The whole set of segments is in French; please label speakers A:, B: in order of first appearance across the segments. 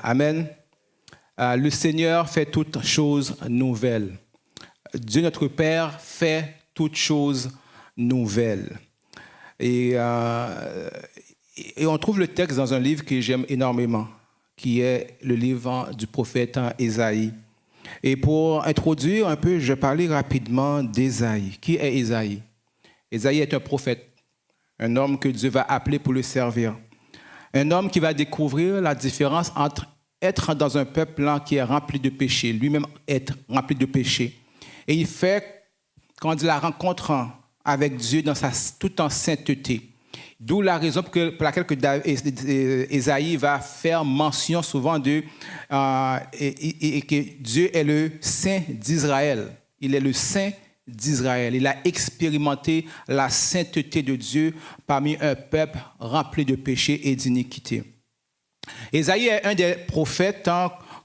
A: Amen. Le Seigneur fait toutes choses nouvelles. Dieu notre Père fait toutes choses nouvelles. Et on trouve le texte dans un livre que j'aime énormément, qui est le livre du prophète Ésaïe. Et pour introduire un peu, je vais parler rapidement d'Ésaïe. Qui est Ésaïe? Ésaïe est un prophète, un homme que Dieu va appeler pour le servir. Un homme qui va découvrir la différence entre être dans un peuple qui est rempli de péché, lui-même être rempli de péché. Et il fait, quand on dit la rencontre avec Dieu tout en sainteté. D'où la raison pour laquelle Ésaïe va faire mention souvent que Dieu est le Saint d'Israël. Il est le Saint d'Israël. Il a expérimenté la sainteté de Dieu parmi un peuple rempli de péché et d'iniquité. Ésaïe est un des prophètes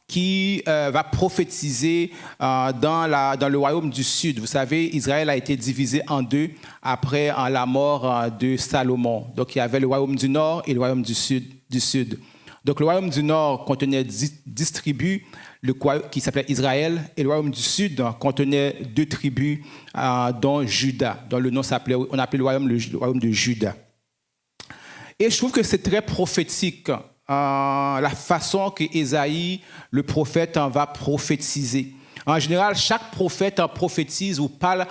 A: qui va prophétiser dans le royaume du Sud. Vous savez, Israël a été divisé en deux après la mort de Salomon. Donc, il y avait le royaume du Nord et le royaume du Sud. Donc, le royaume du Nord contenait 10 tribus qui s'appelaient Israël, et le royaume du Sud contenait 2 tribus, dont Juda, dont le nom on appelait le royaume de Juda. Et je trouve que c'est très prophétique, la façon que Ésaïe, le prophète, va prophétiser. En général, chaque prophète prophétise ou parle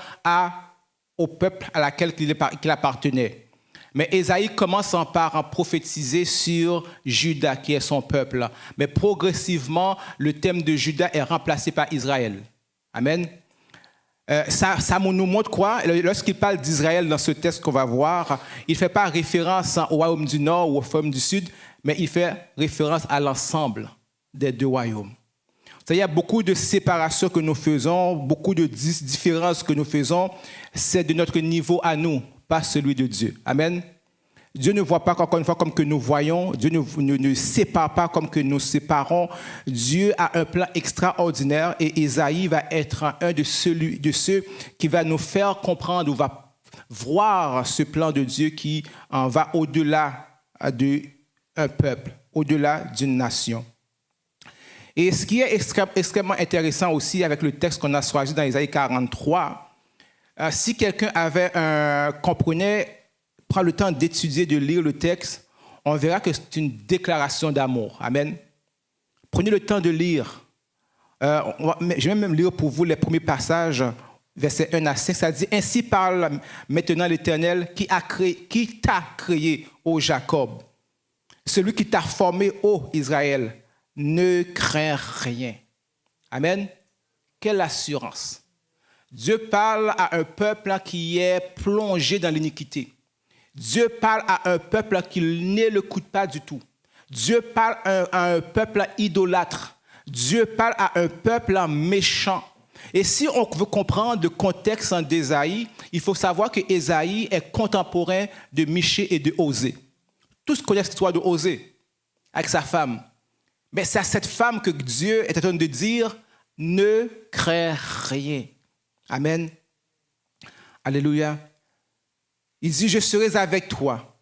A: au peuple à laquelle il appartenait. Mais Ésaïe commence par prophétiser sur Juda, qui est son peuple. Mais progressivement, le thème de Juda est remplacé par Israël. Amen. Ça nous montre quoi? Lorsqu'il parle d'Israël dans ce texte qu'on va voir, il ne fait pas référence au royaume du Nord ou au royaume du Sud, mais il fait référence à l'ensemble des 2 royaumes. Il y a beaucoup de séparations que nous faisons, beaucoup de différences que nous faisons. C'est de notre niveau à nous, pas celui de Dieu. Amen. Dieu ne voit pas encore une fois comme que nous voyons. Dieu ne sépare pas comme que nous séparons. Dieu a un plan extraordinaire et Ésaïe va être un de ceux qui va nous faire comprendre ou va voir ce plan de Dieu qui va au-delà d'un peuple, au-delà d'une nation. Et ce qui est extrêmement intéressant aussi avec le texte qu'on a choisi dans Ésaïe 43, si quelqu'un prend le temps d'étudier, de lire le texte, on verra que c'est une déclaration d'amour. Amen. Prenez le temps de lire. Je vais même lire pour vous les premiers passages, versets 1 à 5. Ça dit « Ainsi parle maintenant l'Éternel qui t'a créé, ô Jacob, celui qui t'a formé, ô Israël. Ne crains rien. » Amen. Quelle assurance. Dieu parle à un peuple qui est plongé dans l'iniquité. Dieu parle à un peuple qui ne l'écoute pas du tout. Dieu parle à un peuple idolâtre. Dieu parle à un peuple méchant. Et si on veut comprendre le contexte d'Ésaïe, il faut savoir que Ésaïe est contemporain de Michée et de Osée. Tous connaissent l'histoire de Osée avec sa femme. Mais c'est à cette femme que Dieu est en train de dire « Ne crains rien ». Amen. Alléluia. Il dit « Je serai avec toi ».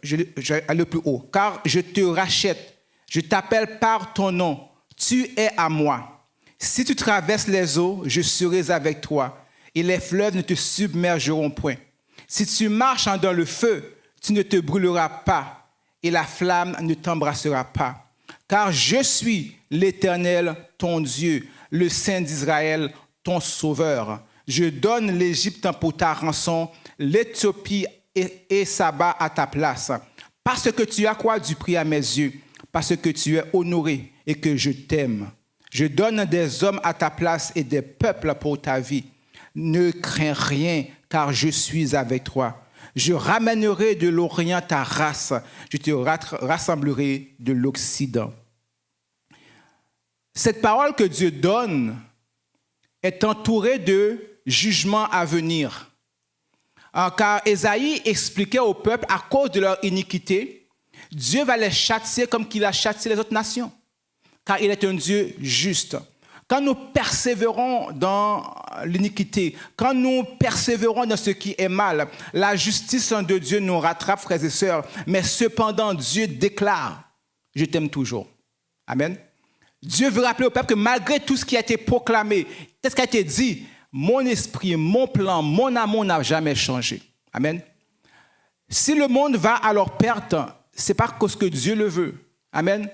A: Je vais aller plus haut. « Car je te rachète, je t'appelle par ton nom, tu es à moi. Si tu traverses les eaux, je serai avec toi, et les fleuves ne te submergeront point. Si tu marches dans le feu, tu ne te brûleras pas, et la flamme ne t'embrassera pas. Car je suis l'Éternel, ton Dieu, le Saint d'Israël, ton Sauveur. Je donne l'Égypte pour ta rançon, l'Éthiopie et Saba à ta place. Parce que tu as quoi du prix à mes yeux, parce que tu es honoré et que je t'aime. Je donne des hommes à ta place et des peuples pour ta vie. Ne crains rien, car je suis avec toi. Je ramènerai de l'Orient ta race, je te rassemblerai de l'Occident. Cette parole que Dieu donne est entourée de jugements à venir. Car Ésaïe expliquait au peuple, à cause de leur iniquité, Dieu va les châtier comme qu'il a châtié les autres nations. Car il est un Dieu juste. Quand nous persévérons dans l'iniquité, quand nous persévérons dans ce qui est mal, la justice de Dieu nous rattrape, frères et sœurs. Mais cependant, Dieu déclare, je t'aime toujours. Amen. Dieu veut rappeler au peuple que malgré tout ce qui a été proclamé, tout ce qui a été dit, mon esprit, mon plan, mon amour n'a jamais changé. Amen. Si le monde va à leur perte, ce n'est pas parce que Dieu le veut. Amen.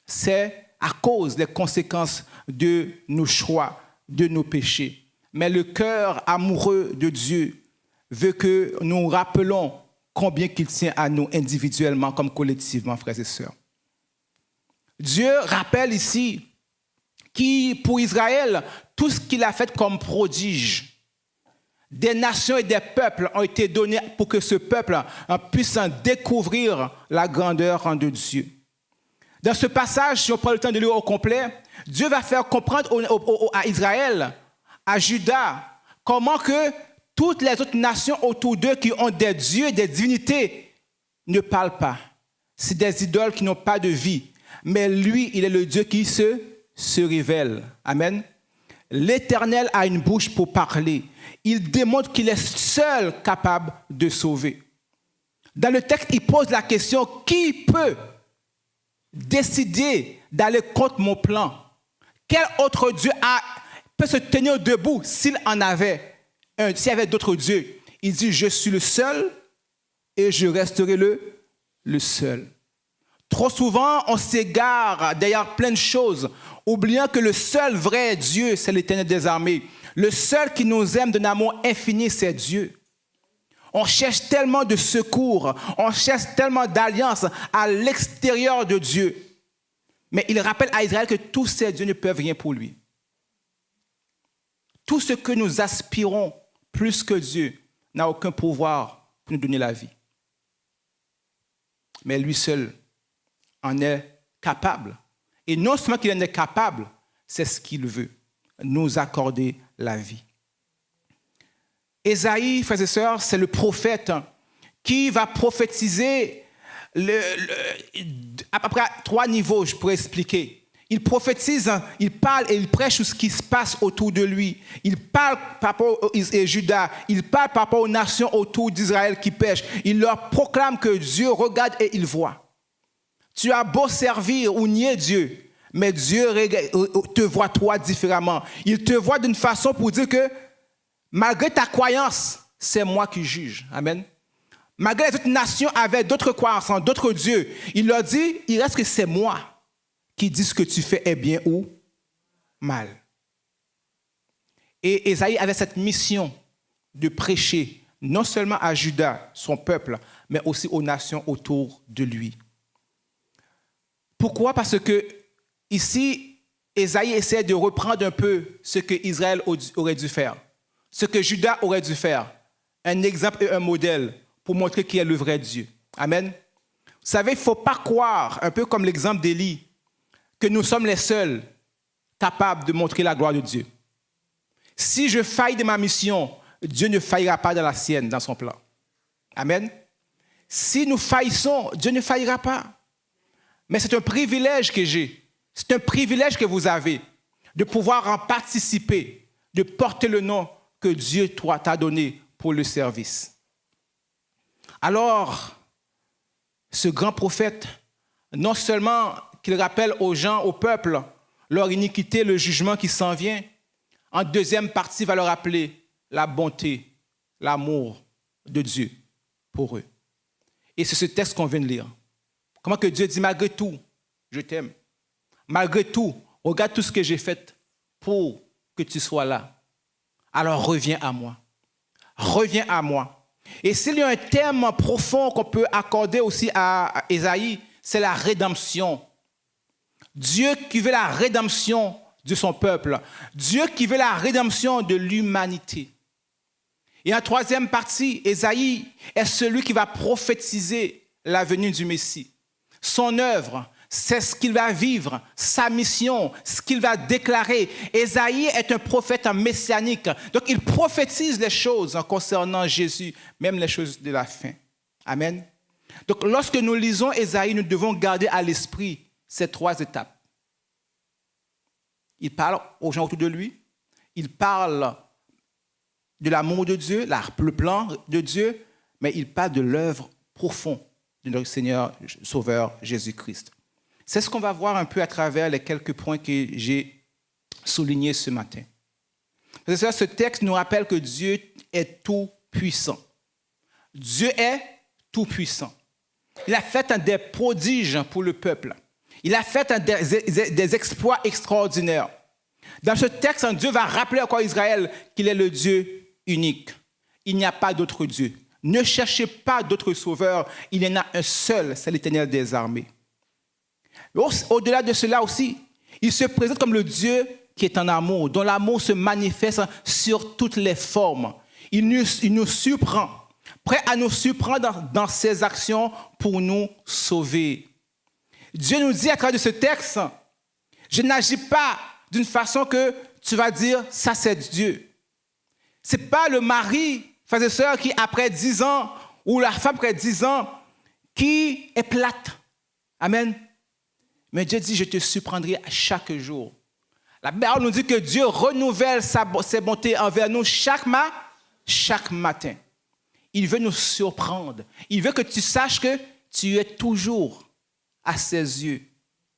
A: C'est à cause des conséquences de nos choix, de nos péchés. Mais le cœur amoureux de Dieu veut que nous rappelons combien qu'il tient à nous individuellement comme collectivement, frères et sœurs. Dieu rappelle ici pour Israël, tout ce qu'il a fait comme prodige. Des nations et des peuples ont été donnés pour que ce peuple puisse découvrir la grandeur de Dieu. Dans ce passage, si on prend le temps de lire au complet, Dieu va faire comprendre à Israël, à Juda, comment que toutes les autres nations autour d'eux qui ont des dieux, des divinités, ne parlent pas. C'est des idoles qui n'ont pas de vie. Mais lui, il est le Dieu qui se révèle. Amen. L'Éternel a une bouche pour parler. Il démontre qu'il est seul capable de sauver. Dans le texte, il pose la question, qui peut décider d'aller contre mon plan? Quel autre Dieu peut se tenir debout s'il en avait un, s'il y avait d'autres dieux? Il dit, je suis le seul et je resterai le seul. Trop souvent, on s'égare derrière plein de choses, oubliant que le seul vrai Dieu, c'est l'Éternel des armées. Le seul qui nous aime d'un amour infini, c'est Dieu. On cherche tellement de secours, on cherche tellement d'alliances à l'extérieur de Dieu. Mais il rappelle à Israël que tous ces dieux ne peuvent rien pour lui. Tout ce que nous aspirons plus que Dieu n'a aucun pouvoir pour nous donner la vie. Mais lui seul en est capable. Et non seulement qu'il en est capable, c'est ce qu'il veut, nous accorder la vie. Ésaïe, frères et sœurs, c'est le prophète qui va prophétiser à peu près à 3 niveaux, je pourrais expliquer. Il prophétise, il parle et il prêche sur ce qui se passe autour de lui. Il parle par rapport à Juda, il parle par rapport aux nations autour d'Israël qui pêchent. Il leur proclame que Dieu regarde et il voit. Tu as beau servir ou nier Dieu, mais Dieu te voit toi différemment. Il te voit d'une façon pour dire que malgré ta croyance, c'est moi qui juge. Amen. Malgré les autres nations avaient d'autres croyances en d'autres dieux, il leur dit, il reste que c'est moi qui dis ce que tu fais est bien ou mal. Et Ésaïe avait cette mission de prêcher non seulement à Juda, son peuple, mais aussi aux nations autour de lui. Pourquoi? Parce que ici, Ésaïe essaie de reprendre un peu ce que Israël aurait dû faire, ce que Juda aurait dû faire, un exemple et un modèle pour montrer qui est le vrai Dieu. Amen. Vous savez, il ne faut pas croire, un peu comme l'exemple d'Élie, que nous sommes les seuls capables de montrer la gloire de Dieu. Si je faille de ma mission, Dieu ne faillira pas dans la sienne, dans son plan. Amen. Si nous faillissons, Dieu ne faillira pas. Mais c'est un privilège que j'ai, c'est un privilège que vous avez, de pouvoir en participer, de porter le nom que Dieu t'a donné pour le service. Alors, ce grand prophète, non seulement qu'il rappelle aux gens, au peuple, leur iniquité, le jugement qui s'en vient, en deuxième partie, il va leur rappeler la bonté, l'amour de Dieu pour eux. Et c'est ce texte qu'on vient de lire. Comment que Dieu dit, malgré tout, je t'aime. Malgré tout, regarde tout ce que j'ai fait pour que tu sois là. Alors reviens à moi. Reviens à moi. Et s'il y a un thème profond qu'on peut accorder aussi à Ésaïe, c'est la rédemption. Dieu qui veut la rédemption de son peuple. Dieu qui veut la rédemption de l'humanité. Et en troisième partie, Ésaïe est celui qui va prophétiser la venue du Messie. Son œuvre, c'est ce qu'il va vivre, sa mission, ce qu'il va déclarer. Ésaïe est un prophète messianique. Donc, il prophétise les choses concernant Jésus, même les choses de la fin. Amen. Donc, lorsque nous lisons Ésaïe, nous devons garder à l'esprit ces 3 étapes. Il parle aux gens autour de lui. Il parle de l'amour de Dieu, le plan de Dieu, mais il parle de l'œuvre profonde de notre Seigneur Sauveur Jésus-Christ. C'est ce qu'on va voir un peu à travers les quelques points que j'ai soulignés ce matin. Parce que ce texte nous rappelle que Dieu est tout puissant. Dieu est tout puissant. Il a fait des prodiges pour le peuple. Il a fait des exploits extraordinaires. Dans ce texte, Dieu va rappeler encore à Israël qu'il est le Dieu unique. Il n'y a pas d'autre Dieu. Ne cherchez pas d'autre sauveur. Il y en a un seul, c'est l'Éternel des armées. Au-delà de cela aussi, il se présente comme le Dieu qui est en amour, dont l'amour se manifeste sur toutes les formes. Il nous surprend, prêt à nous surprendre dans ses actions pour nous sauver. Dieu nous dit à travers de ce texte, je n'agis pas d'une façon que tu vas dire, ça c'est Dieu. Ce n'est pas le mari, frères et sœurs, qui après 10 ans, ou la femme après 10 ans, qui est plate. Amen. Mais Dieu dit, je te surprendrai à chaque jour. La Bible nous dit que Dieu renouvelle ses bontés envers nous chaque matin. Il veut nous surprendre. Il veut que tu saches que tu es toujours à ses yeux.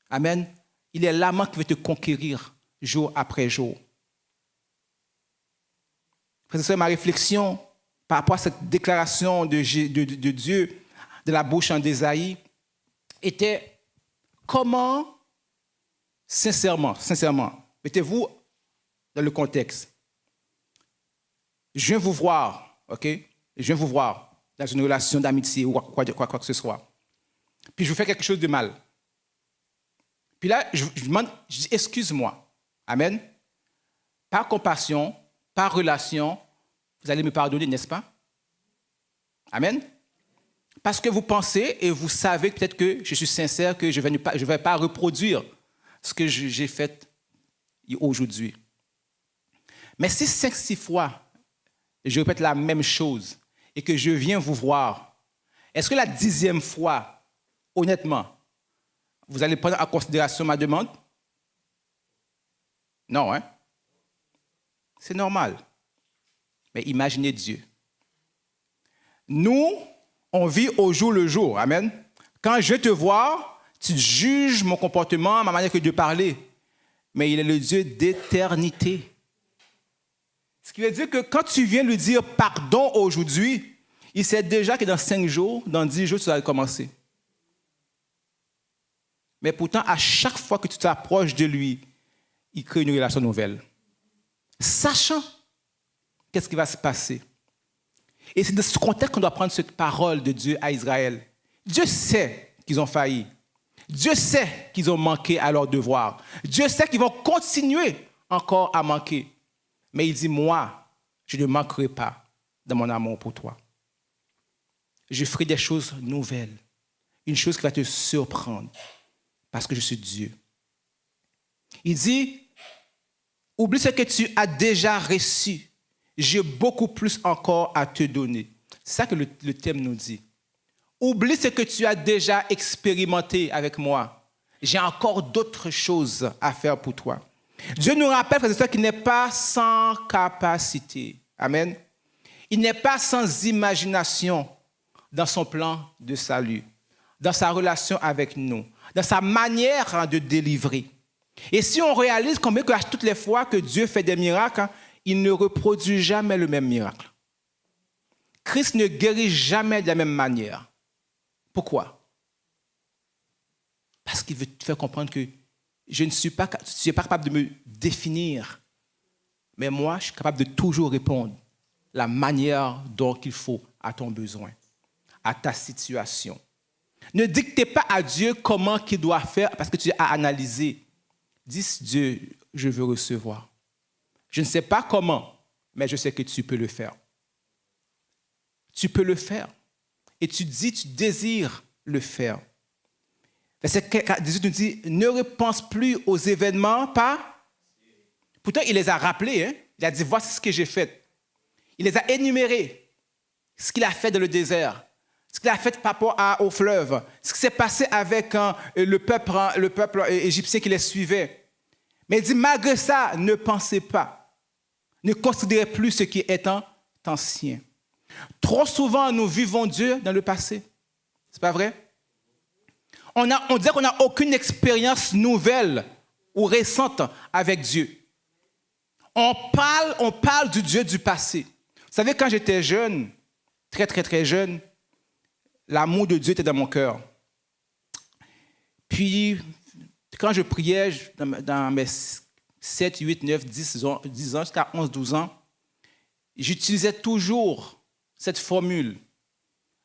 A: Amen. Il est l'amant qui veut te conquérir jour après jour. C'est ma réflexion par rapport à cette déclaration de Dieu de la bouche d'Ésaïe était comment, sincèrement, mettez-vous dans le contexte. Je viens vous voir, ok? Je viens vous voir dans une relation d'amitié ou quoi que ce soit. Puis je vous fais quelque chose de mal. Puis là, je demande, je dis, excuse-moi. Amen. Par compassion, par relation, vous allez me pardonner, n'est-ce pas? Amen. Parce que vous pensez et vous savez peut-être que je suis sincère, que je ne vais pas reproduire ce que j'ai fait aujourd'hui. Mais si 5-6 fois, je répète la même chose et que je viens vous voir, est-ce que la 10e fois, honnêtement, vous allez prendre en considération ma demande? Non, hein? C'est normal. Mais imaginez Dieu. Nous, on vit au jour le jour. Amen. Quand je te vois, tu juges mon comportement, ma manière de parler. Mais il est le Dieu d'éternité. Ce qui veut dire que quand tu viens lui dire pardon aujourd'hui, il sait déjà que dans 5 jours, dans 10 jours, tu vas recommencer. Mais pourtant, à chaque fois que tu t'approches de lui, il crée une relation nouvelle. Sachant qu'est-ce qui va se passer. Et c'est dans ce contexte qu'on doit prendre cette parole de Dieu à Israël. Dieu sait qu'ils ont failli. Dieu sait qu'ils ont manqué à leur devoir. Dieu sait qu'ils vont continuer encore à manquer. Mais il dit, moi, je ne manquerai pas dans mon amour pour toi. Je ferai des choses nouvelles. Une chose qui va te surprendre. Parce que je suis Dieu. Il dit, oublie ce que tu as déjà reçu. J'ai beaucoup plus encore à te donner. C'est ça que le thème nous dit. Oublie ce que tu as déjà expérimenté avec moi. J'ai encore d'autres choses à faire pour toi. Dieu nous rappelle, frères et sœurs, qu'il n'est pas sans capacité. Amen. Il n'est pas sans imagination dans son plan de salut, dans sa relation avec nous, dans sa manière de délivrer. Et si on réalise combien que à toutes les fois que Dieu fait des miracles, il ne reproduit jamais le même miracle. Christ ne guérit jamais de la même manière. Pourquoi? Parce qu'il veut te faire comprendre que tu n'es pas capable de me définir, mais moi, je suis capable de toujours répondre la manière dont il faut à ton besoin, à ta situation. Ne dictez pas à Dieu comment il doit faire parce que tu as analysé. Dis Dieu, je veux recevoir. Je ne sais pas comment, mais je sais que tu peux le faire. Tu peux le faire. Et tu dis, tu désires le faire. Verset 18 nous dit, ne repense plus aux événements pas. Pourtant, il les a rappelés. Hein? Il a dit, voici ce que j'ai fait. Il les a énumérés. Ce qu'il a fait dans le désert. Ce qu'il a fait par rapport au fleuve. Ce qui s'est passé avec le peuple égyptien qui les suivait. Mais il dit, malgré ça, ne pensez pas. Ne considérez plus ce qui est ancien. Trop souvent, nous vivons Dieu dans le passé. C'est pas vrai? On dirait qu'on n'a aucune expérience nouvelle ou récente avec Dieu. On parle du Dieu du passé. Vous savez, quand j'étais jeune, très, très, très jeune, l'amour de Dieu était dans mon cœur. Puis, quand je priais dans mes 7, 8, 9, 10 ans, jusqu'à 11, 12 ans, j'utilisais toujours cette formule,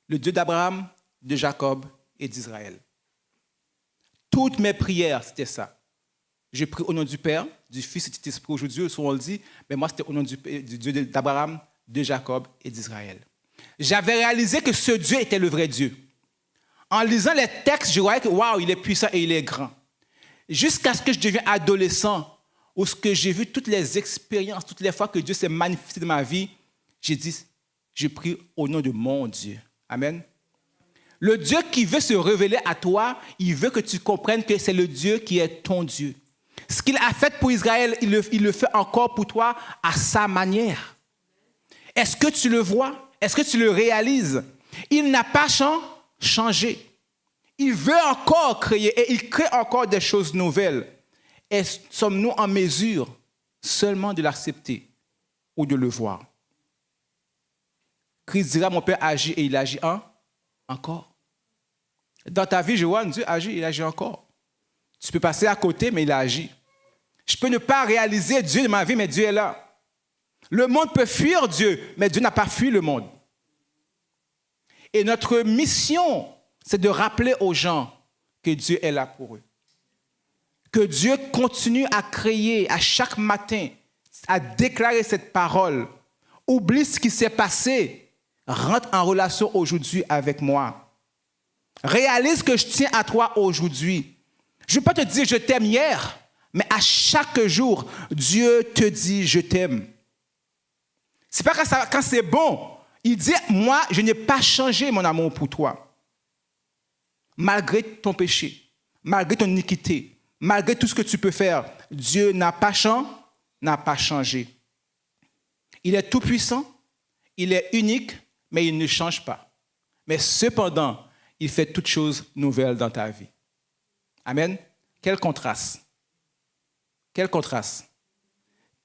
A: le Dieu d'Abraham, de Jacob et d'Israël. Toutes mes prières, c'était ça. Je prie au nom du Père, du Fils et du Saint-Esprit. Aujourd'hui, souvent on le dit, mais moi, c'était au nom du Dieu d'Abraham, de Jacob et d'Israël. J'avais réalisé que ce Dieu était le vrai Dieu. En lisant les textes, je voyais que, waouh, il est puissant et il est grand. Jusqu'à ce que je devienne adolescent, où ce que j'ai vu toutes les expériences, toutes les fois que Dieu s'est manifesté dans ma vie, j'ai dit, je prie au nom de mon Dieu. Amen. Le Dieu qui veut se révéler à toi, il veut que tu comprennes que c'est le Dieu qui est ton Dieu. Ce qu'il a fait pour Israël, il le fait encore pour toi à sa manière. Est-ce que tu le vois? Est-ce que tu le réalises? Il n'a pas changé. Il veut encore créer et il crée encore des choses nouvelles. Sommes-nous en mesure seulement de l'accepter ou de le voir? Christ dira, mon Père agit et il agit encore. Dans ta vie, je vois Dieu agit, il agit encore. Tu peux passer à côté, mais il agit. Je peux ne pas réaliser Dieu de ma vie, mais Dieu est là. Le monde peut fuir Dieu, mais Dieu n'a pas fui le monde. Et notre mission, c'est de rappeler aux gens que Dieu est là pour eux. Que Dieu continue à créer à chaque matin, à déclarer cette parole. Oublie ce qui s'est passé. Rentre en relation aujourd'hui avec moi. Réalise que je tiens à toi aujourd'hui. Je ne vais pas te dire je t'aime hier, mais à chaque jour, Dieu te dit je t'aime. C'est pas quand c'est bon. Il dit, moi, je n'ai pas changé mon amour pour toi. Malgré ton péché, malgré ton iniquité, malgré tout ce que tu peux faire, Dieu n'a pas changé. Il est tout puissant, il est unique, mais il ne change pas. Mais cependant, il fait toutes choses nouvelles dans ta vie. Amen. Quel contraste. Quel contraste.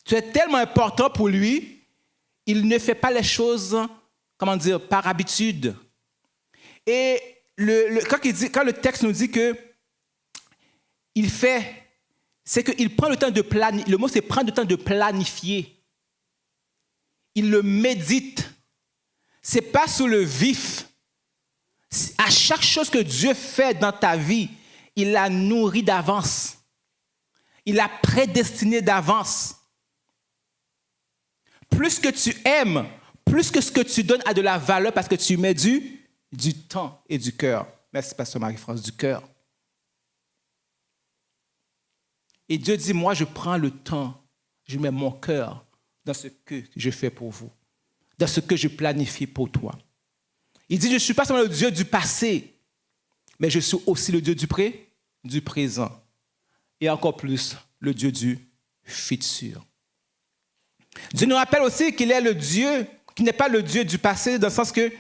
A: Tu es tellement important pour lui, il ne fait pas les choses, par habitude. Et quand le texte nous dit que il fait, c'est qu'il prend le temps de planifier. Le mot, c'est prendre le temps de planifier. Il le médite. Ce n'est pas sous le vif. À chaque chose que Dieu fait dans ta vie, il l'a nourri d'avance. Il l'a prédestiné d'avance. Plus que tu aimes, plus que ce que tu donnes a de la valeur parce que tu mets du temps et du cœur. Merci, Pasteur Marie-France, du cœur. Et Dieu dit, moi, je prends le temps, je mets mon cœur dans ce que je fais pour vous, dans ce que je planifie pour toi. Il dit, je ne suis pas seulement le Dieu du passé, mais je suis aussi le Dieu du présent. Et encore plus, le Dieu du futur. Dieu nous rappelle aussi qu'il est le Dieu, qui n'est pas le Dieu du passé, dans le sens qu'il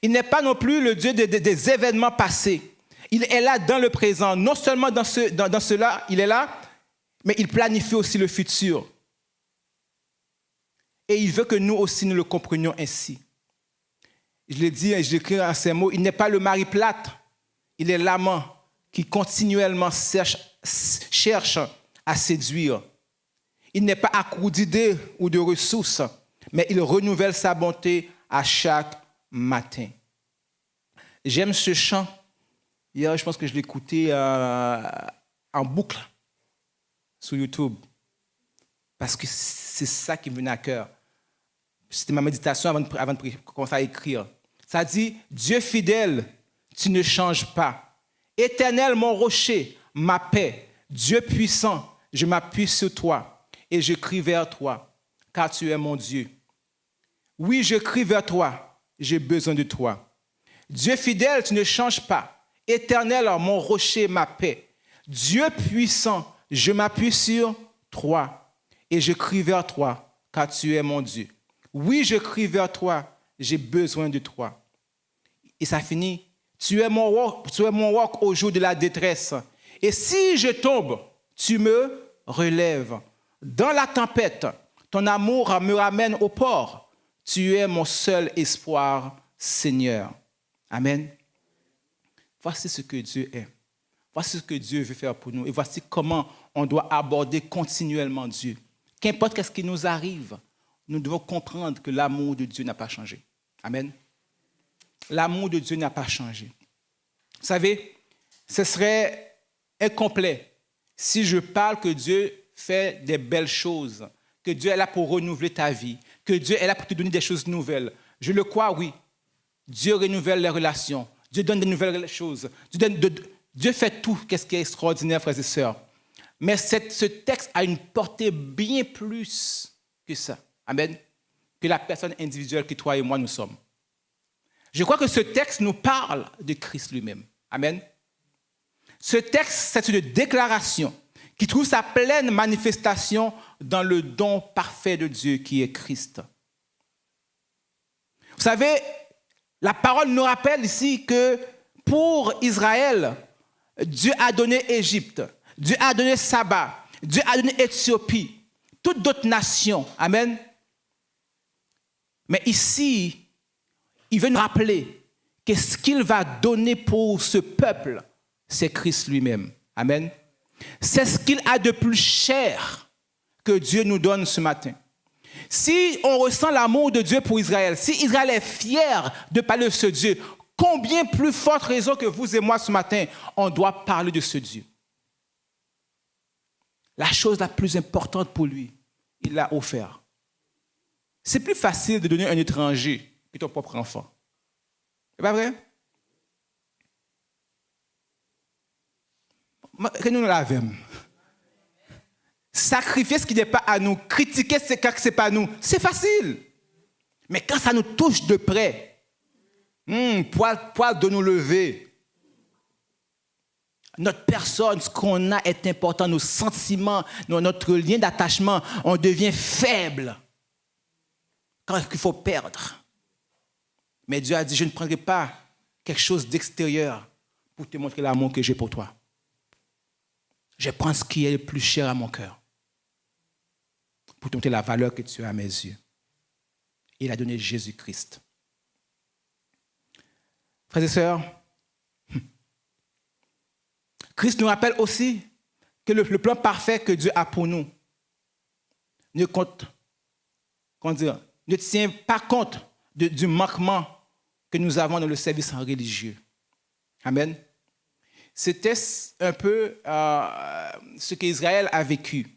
A: n'est pas non plus le Dieu des événements passés. Il est là dans le présent. Non seulement dans cela, il est là, mais il planifie aussi le futur. Et il veut que nous aussi, nous le comprenions ainsi. Je l'ai dit et je l'écris en ces mots, il n'est pas le mari plate, il est l'amant qui continuellement cherche à séduire. Il n'est pas à court d'idées ou de ressources, mais il renouvelle sa bonté à chaque matin. J'aime ce chant. Hier, je pense que je l'ai écouté en boucle sur YouTube. Parce que c'est ça qui me venait à cœur. C'était ma méditation avant de commencer à écrire. Ça dit, Dieu fidèle, tu ne changes pas. Éternel, mon rocher, ma paix. Dieu puissant, je m'appuie sur toi. Et je crie vers toi, car tu es mon Dieu. Oui, je crie vers toi, j'ai besoin de toi. Dieu fidèle, tu ne changes pas. Éternel, mon rocher, ma paix. Dieu puissant, je m'appuie sur toi. Et je crie vers toi, car tu es mon Dieu. Oui, je crie vers toi, j'ai besoin de toi. Et ça finit, Tu es mon roc au jour de la détresse. Et si je tombe, tu me relèves. Dans la tempête, ton amour me ramène au port. Tu es mon seul espoir, Seigneur. Amen. Voici ce que Dieu est. Voici ce que Dieu veut faire pour nous. Et voici comment on doit aborder continuellement Dieu. Qu'importe ce qui nous arrive, nous devons comprendre que l'amour de Dieu n'a pas changé. Amen. L'amour de Dieu n'a pas changé. Vous savez, ce serait incomplet si je parle que Dieu fait des belles choses, que Dieu est là pour renouveler ta vie, que Dieu est là pour te donner des choses nouvelles. Je le crois, oui. Dieu renouvelle les relations. Dieu donne de nouvelles choses. Dieu fait tout ce qui est extraordinaire, frères et sœurs. Mais ce texte a une portée bien plus que ça. Amen. Que la personne individuelle que toi et moi nous sommes. Je crois que ce texte nous parle de Christ lui-même. Amen. Ce texte, c'est une déclaration qui trouve sa pleine manifestation dans le don parfait de Dieu qui est Christ. Vous savez, la parole nous rappelle ici que pour Israël, Dieu a donné Égypte, Dieu a donné Saba, Dieu a donné Éthiopie, toutes d'autres nations. Amen. Mais ici, il veut nous rappeler que ce qu'il va donner pour ce peuple, c'est Christ lui-même. Amen. C'est ce qu'il a de plus cher que Dieu nous donne ce matin. Si on ressent l'amour de Dieu pour Israël, si Israël est fier de parler de ce Dieu, combien plus forte raison que vous et moi ce matin, on doit parler de ce Dieu. La chose la plus importante pour lui, il l'a offert. C'est plus facile de donner un étranger que ton propre enfant. C'est pas vrai? Que nous l'avons. Sacrifier ce qui n'est pas à nous, critiquer ce qui n'est pas à nous, c'est facile. Mais quand ça nous touche de près, poil de nous lever. Notre personne, ce qu'on a est important, nos sentiments, notre lien d'attachement, on devient faible quand il faut perdre. Mais Dieu a dit, je ne prendrai pas quelque chose d'extérieur pour te montrer l'amour que j'ai pour toi. Je prends ce qui est le plus cher à mon cœur pour te montrer la valeur que tu as à mes yeux. Il a donné Jésus-Christ. Frères et sœurs, Christ nous rappelle aussi que le plan parfait que Dieu a pour nous ne tient pas compte du manquement que nous avons dans le service religieux. Amen. C'était un peu ce qu'Israël a vécu.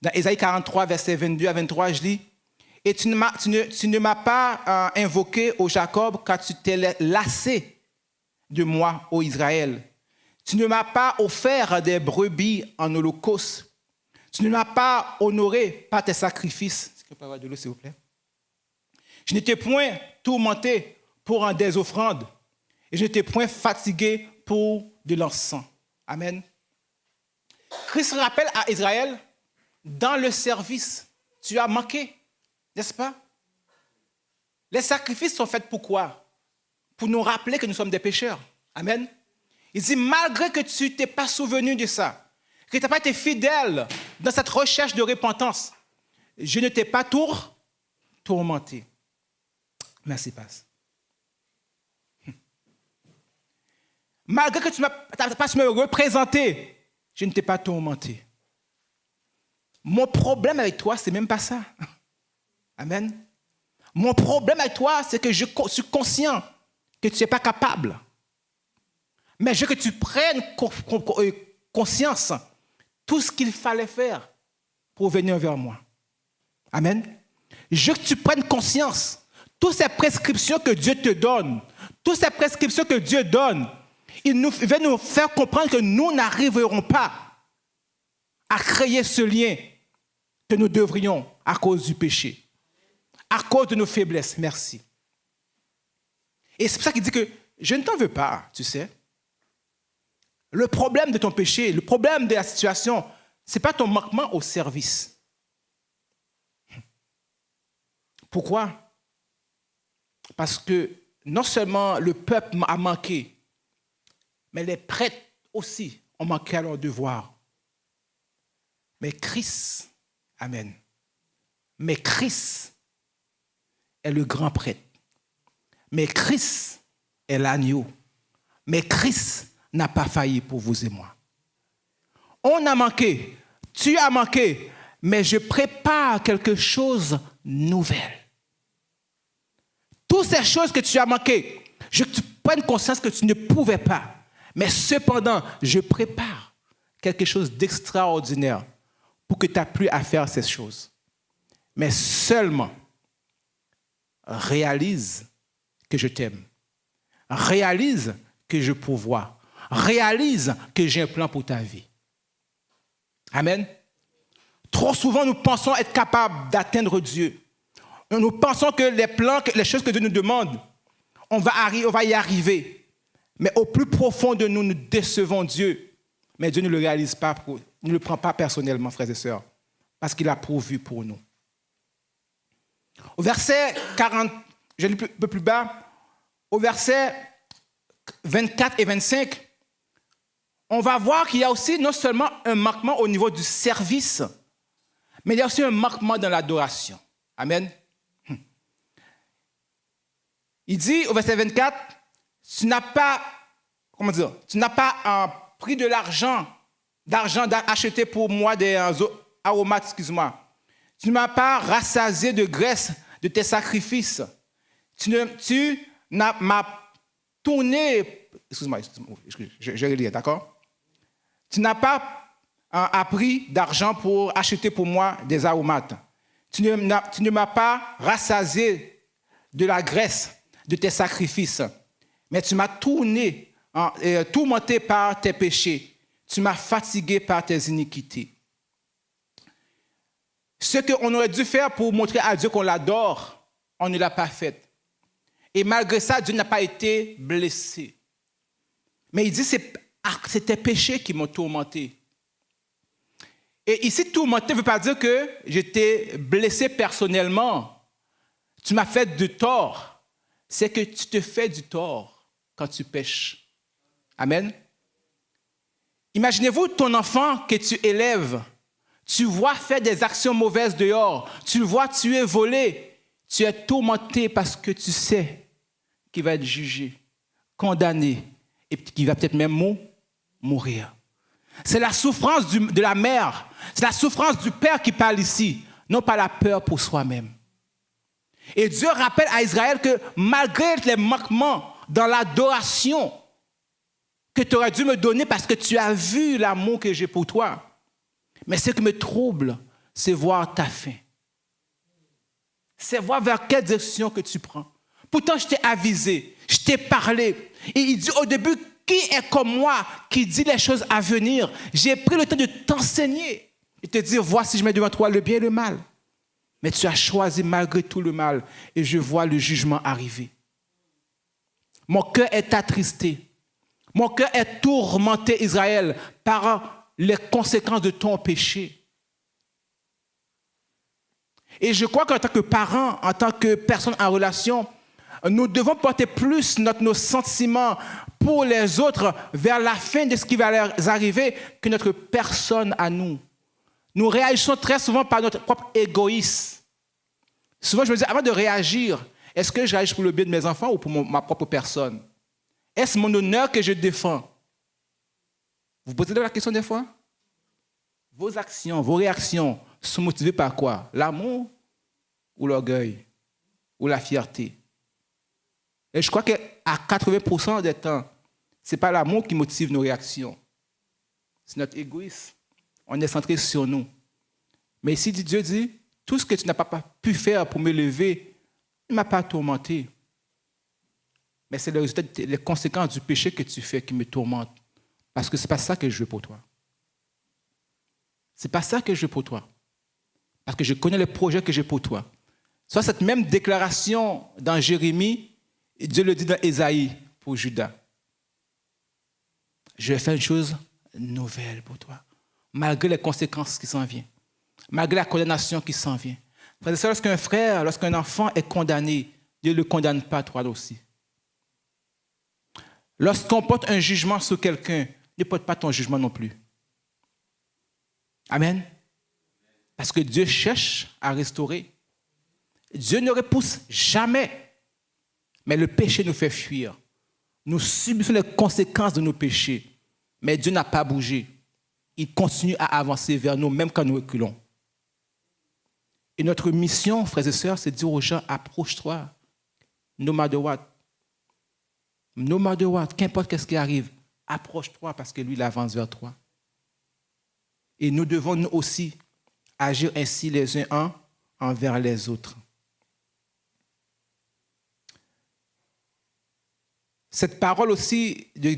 A: Dans Ésaïe 43, versets 22 à 23, je lis, « Et tu ne m'as pas invoqué, ô Jacob, car tu t'es lassé de moi, ô Israël. Tu ne m'as pas offert des brebis en holocauste. Tu ne m'as pas honoré par tes sacrifices. » Est-ce que je peux avoir de l'eau, s'il vous plaît? « Je n'étais point tourmenté pour rendre des offrandes, et je n'étais point fatigué pour de l'encens. » Amen. Christ rappelle à Israël, dans le service, tu as manqué, n'est-ce pas? Les sacrifices sont faits pour quoi? Pour nous rappeler que nous sommes des pécheurs. Amen. Il dit, malgré que tu ne t'es pas souvenu de ça, que tu n'as pas été fidèle dans cette recherche de repentance, je ne t'ai pas tourmenté. Merci, Passe. Malgré que tu n'as pas su me représenter, je ne t'ai pas tourmenté. Mon problème avec toi, c'est même pas ça. Amen. Mon problème avec toi, c'est que je suis conscient que tu n'es pas capable. Mais je veux que tu prennes conscience de tout ce qu'il fallait faire pour venir vers moi. Amen. Je veux que tu prennes conscience de toutes ces prescriptions que Dieu te donne, toutes ces prescriptions que Dieu donne. Il veut nous faire comprendre que nous n'arriverons pas à créer ce lien que nous devrions à cause du péché, à cause de nos faiblesses. Merci. Et c'est pour ça qu'il dit que je ne t'en veux pas, tu sais. Le problème de ton péché, le problème de la situation, ce n'est pas ton manquement au service. Pourquoi? Parce que non seulement le peuple a manqué, Mais les prêtres aussi ont manqué à leur devoir. Mais Christ, amen, mais Christ est le grand prêtre. Mais Christ est l'agneau. Mais Christ n'a pas failli pour vous et moi. On a manqué, tu as manqué, mais je prépare quelque chose de nouvel. Toutes ces choses que tu as manquées, je prends conscience que tu ne pouvais pas. Mais cependant, je prépare quelque chose d'extraordinaire pour que tu n'aies plus à faire ces choses. Mais seulement, réalise que je t'aime. Réalise que je pourvois. Réalise que j'ai un plan pour ta vie. Amen. Trop souvent, nous pensons être capables d'atteindre Dieu. Nous pensons que les plans, les choses que Dieu nous demande, on va y arriver. Mais au plus profond de nous, nous décevons Dieu. Mais Dieu ne le réalise pas, ne le prend pas personnellement, frères et sœurs, parce qu'il a pourvu pour nous. Au verset 40, je lis un peu plus bas, au verset 24 et 25, on va voir qu'il y a aussi non seulement un manquement au niveau du service, mais il y a aussi un manquement dans l'adoration. Amen. Il dit au verset 24, tu n'as pas pris de l'argent acheté pour moi des aromates, excuse-moi. Tu ne m'as pas rassasié de graisse de tes sacrifices. Tu m'as tourné, excuse-moi, je relis, d'accord? Tu n'as pas appris d'argent pour acheter pour moi des aromates. Tu ne m'as pas rassasié de la graisse de tes sacrifices, mais tu m'as tourmenté par tes péchés. Tu m'as fatigué par tes iniquités. Ce qu'on aurait dû faire pour montrer à Dieu qu'on l'adore, on ne l'a pas fait. Et malgré ça, Dieu n'a pas été blessé. Mais il dit, c'est tes péchés qui m'ont tourmenté. Et ici, tourmenté ne veut pas dire que j'étais blessé personnellement. Tu m'as fait du tort. C'est que tu te fais du tort quand tu pêches. Amen. Imaginez-vous ton enfant que tu élèves. Tu vois faire des actions mauvaises dehors. Tu le vois tuer, voler. Tu es tourmenté parce que tu sais qu'il va être jugé, condamné et qu'il va peut-être même mourir. C'est la souffrance de la mère. C'est la souffrance du père qui parle ici, non pas la peur pour soi-même. Et Dieu rappelle à Israël que malgré les manquements dans l'adoration que tu aurais dû me donner parce que tu as vu l'amour que j'ai pour toi, mais ce qui me trouble, c'est voir ta fin. C'est voir vers quelle direction que tu prends. Pourtant, je t'ai avisé, je t'ai parlé. Et il dit au début, qui est comme moi qui dit les choses à venir? J'ai pris le temps de t'enseigner et te dire, voici, je mets devant toi le bien et le mal. Mais tu as choisi malgré tout le mal et je vois le jugement arriver. Mon cœur est attristé. Mon cœur est tourmenté, Israël, par les conséquences de ton péché. Et je crois qu'en tant que parents, en tant que personnes en relation, nous devons porter plus nos sentiments pour les autres vers la fin de ce qui va leur arriver que notre personne à nous. Nous réagissons très souvent par notre propre égoïsme. Souvent, je me dis, avant de réagir, est-ce que je réagis pour le bien de mes enfants ou pour ma propre personne? Est-ce mon honneur que je défends? Vous posez la question des fois? Vos actions, vos réactions sont motivées par quoi? L'amour ou l'orgueil ou la fierté? Et je crois qu'à 80% des temps, ce n'est pas l'amour qui motive nos réactions. C'est notre égoïsme. On est centré sur nous. Mais ici, Dieu dit, tout ce que tu n'as pas pu faire pour me lever ne m'a pas tourmenté. Mais c'est le résultat, les conséquences du péché que tu fais qui me tourmentent. Parce que ce n'est pas ça que je veux pour toi. Ce n'est pas ça que je veux pour toi. Parce que je connais le projet que j'ai pour toi. Soit cette même déclaration dans Jérémie, Dieu le dit dans Ésaïe pour Judas. Je vais faire une chose nouvelle pour toi. Malgré les conséquences qui s'en viennent. Malgré la condamnation qui s'en vient. Frère et sœurs, lorsqu'un frère, lorsqu'un enfant est condamné, Dieu ne le condamne pas, toi aussi. Lorsqu'on porte un jugement sur quelqu'un, ne porte pas ton jugement non plus. Amen. Parce que Dieu cherche à restaurer. Dieu ne repousse jamais. Mais le péché nous fait fuir. Nous subissons les conséquences de nos péchés. Mais Dieu n'a pas bougé. Il continue à avancer vers nous, même quand nous reculons. Et notre mission, frères et sœurs, c'est de dire aux gens, approche-toi. No matter what. No matter what. Qu'importe ce qui arrive, approche-toi parce que lui, il avance vers toi. Et nous devons, nous aussi, agir ainsi les uns envers les autres. Cette parole aussi de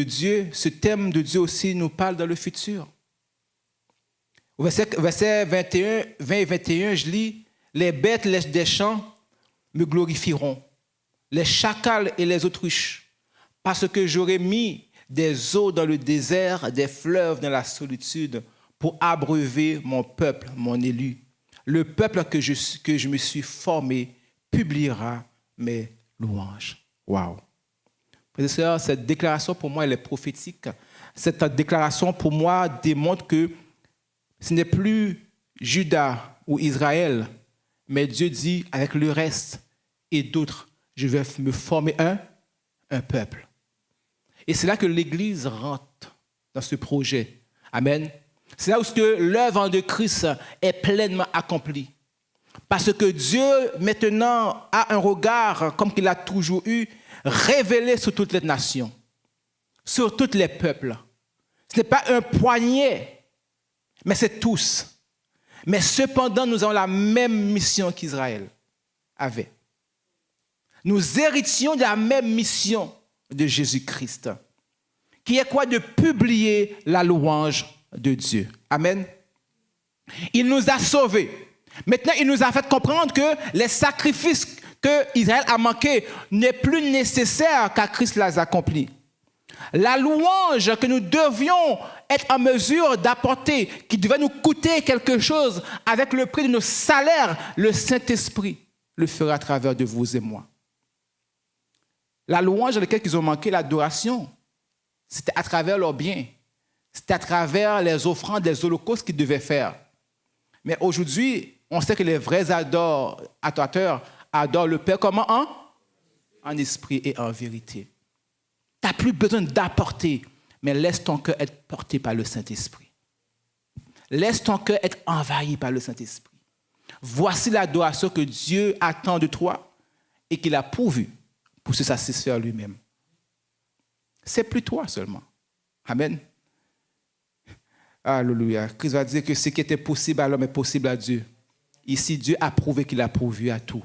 A: Dieu, ce thème de Dieu aussi nous parle dans le futur. Au verset 21, 20 et 21, je lis, « Les bêtes des champs me glorifieront, les chacals et les autruches, parce que j'aurai mis des eaux dans le désert, des fleuves dans la solitude, pour abreuver mon peuple, mon élu. Le peuple que je me suis formé publiera mes louanges. » Wow. Frères et sœurs, cette déclaration pour moi, elle est prophétique. Cette déclaration pour moi démontre que ce n'est plus Juda ou Israël, mais Dieu dit avec le reste et d'autres, je vais me former un peuple. Et c'est là que l'Église rentre dans ce projet. Amen. C'est là où l'œuvre de Christ est pleinement accomplie. Parce que Dieu, maintenant, a un regard, comme qu'il a toujours eu, révélé sur toutes les nations, sur tous les peuples. Ce n'est pas un poignet, mais c'est tous. Mais cependant, nous avons la même mission qu'Israël avait. Nous héritions de la même mission de Jésus-Christ, qui est quoi? De publier la louange de Dieu. Amen. Il nous a sauvés. Maintenant, il nous a fait comprendre que les sacrifices que Israël a manqués n'est plus nécessaire car Christ les a accomplis. La louange que nous devions être en mesure d'apporter, qui devait nous coûter quelque chose avec le prix de nos salaires, le Saint-Esprit le fera à travers de vous et moi. La louange à laquelle ils ont manqué, l'adoration, c'était à travers leurs biens. C'était à travers les offrandes, les holocaustes qu'ils devaient faire. Mais aujourd'hui, on sait que les vrais adorateurs adorent le Père comment? En esprit et en vérité. Tu n'as plus besoin d'apporter, mais laisse ton cœur être porté par le Saint-Esprit. Laisse ton cœur être envahi par le Saint-Esprit. Voici l'adoration que Dieu attend de toi et qu'il a pourvu pour se satisfaire lui-même. C'est plus toi seulement. Amen. Alléluia. Christ va dire que ce qui était possible à l'homme est possible à Dieu. Ici, Dieu a prouvé qu'il a pourvu à tout.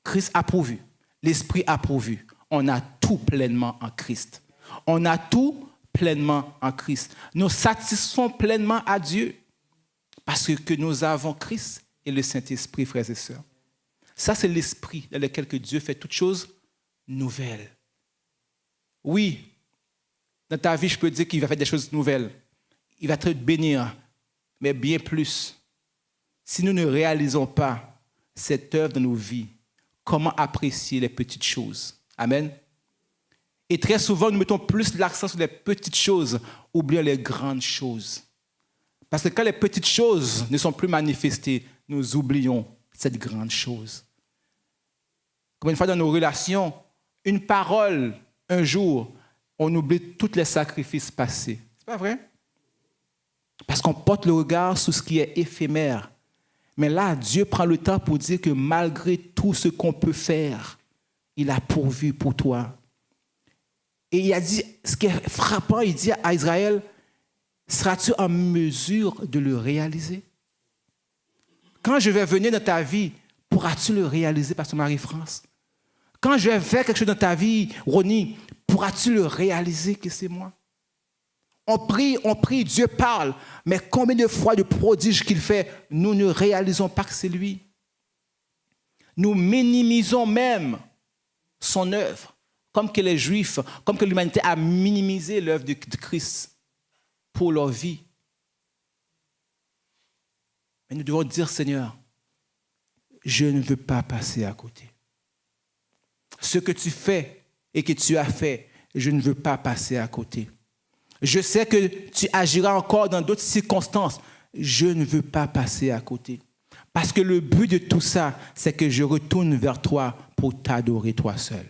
A: Christ a pourvu. L'Esprit a pourvu. On a tout pleinement en Christ. On a tout pleinement en Christ. Nous satisfaisons pleinement à Dieu parce que nous avons Christ et le Saint-Esprit, frères et sœurs. Ça, c'est l'Esprit dans lequel que Dieu fait toutes choses nouvelles. Oui, dans ta vie, je peux dire qu'il va faire des choses nouvelles. Il va te bénir, mais bien plus. Si nous ne réalisons pas cette œuvre dans nos vies, comment apprécier les petites choses? Amen. Et très souvent, nous mettons plus l'accent sur les petites choses, oubliant les grandes choses. Parce que quand les petites choses ne sont plus manifestées, nous oublions cette grande chose. Comme une fois dans nos relations, une parole, un jour, on oublie tous les sacrifices passés. C'est pas vrai? Parce qu'on porte le regard sur ce qui est éphémère. Mais là, Dieu prend le temps pour dire que malgré tout ce qu'on peut faire, il a pourvu pour toi. Et il a dit, ce qui est frappant, il dit à Israël, seras-tu en mesure de le réaliser? Quand je vais venir dans ta vie, pourras-tu le réaliser, Pasteur Marie-France? Quand je vais faire quelque chose dans ta vie, Ronnie, pourras-tu le réaliser que c'est moi? On prie, Dieu parle, mais combien de fois de prodiges qu'il fait, nous ne réalisons pas que c'est lui. Nous minimisons même son œuvre, comme que les Juifs, comme que l'humanité a minimisé l'œuvre de Christ pour leur vie. Mais nous devons dire, Seigneur, je ne veux pas passer à côté. Ce que tu fais et que tu as fait, je ne veux pas passer à côté. Je sais que tu agiras encore dans d'autres circonstances. Je ne veux pas passer à côté. Parce que le but de tout ça, c'est que je retourne vers toi pour t'adorer toi seul.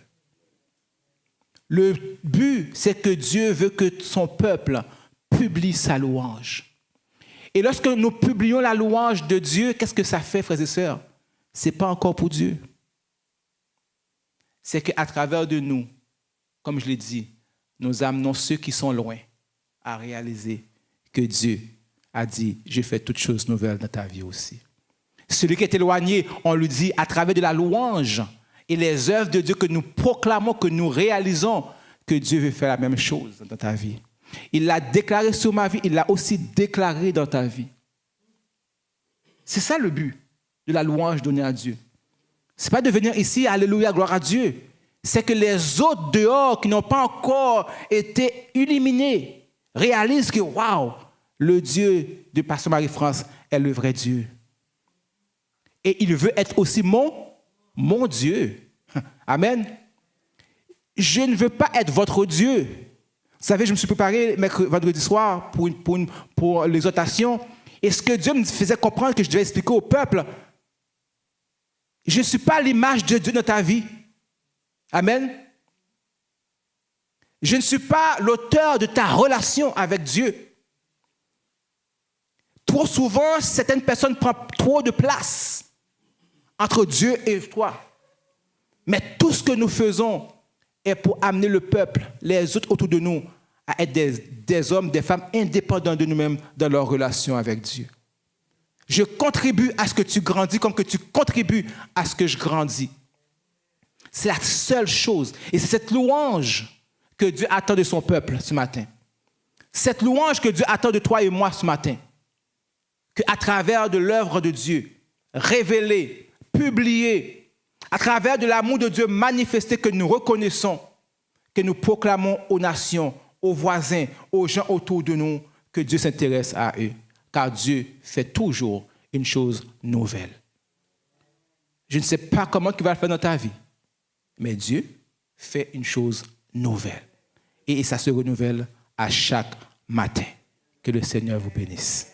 A: Le but, c'est que Dieu veut que son peuple publie sa louange. Et lorsque nous publions la louange de Dieu, qu'est-ce que ça fait, frères et sœurs? Ce n'est pas encore pour Dieu. C'est qu'à travers de nous, comme je l'ai dit, nous amenons ceux qui sont loin à réaliser que Dieu a dit « Je fais toutes choses nouvelles dans ta vie aussi ». Celui qui est éloigné, on lui dit à travers de la louange et les œuvres de Dieu que nous proclamons, que nous réalisons, que Dieu veut faire la même chose dans ta vie. Il l'a déclaré sur ma vie, il l'a aussi déclaré dans ta vie. C'est ça le but de la louange donnée à Dieu. Ce n'est pas de venir ici, alléluia, gloire à Dieu. C'est que les autres dehors qui n'ont pas encore été illuminés réalisent que, waouh, le Dieu de Pasteur Marie-France est le vrai Dieu. Et il veut être aussi mon Dieu. Amen. Je ne veux pas être votre Dieu. Vous savez, je me suis préparé vendredi soir pour l'exhortation. Et ce que Dieu me faisait comprendre que je devais expliquer au peuple, je ne suis pas l'image de Dieu dans ta vie. Amen. Je ne suis pas l'auteur de ta relation avec Dieu. Trop souvent, certaines personnes prennent trop de place entre Dieu et toi. Mais tout ce que nous faisons est pour amener le peuple, les autres autour de nous, à être des hommes, des femmes indépendants de nous-mêmes dans leur relation avec Dieu. Je contribue à ce que tu grandis comme que tu contribues à ce que je grandis. C'est la seule chose. Et c'est cette louange que Dieu attend de son peuple ce matin. Cette louange que Dieu attend de toi et moi ce matin. Qu'à travers de l'œuvre de Dieu, révélée, publiée, à travers de l'amour de Dieu manifesté que nous reconnaissons, que nous proclamons aux nations, aux voisins, aux gens autour de nous, que Dieu s'intéresse à eux. Car Dieu fait toujours une chose nouvelle. Je ne sais pas comment il va le faire dans ta vie, mais Dieu fait une chose nouvelle. Et ça se renouvelle à chaque matin. Que le Seigneur vous bénisse.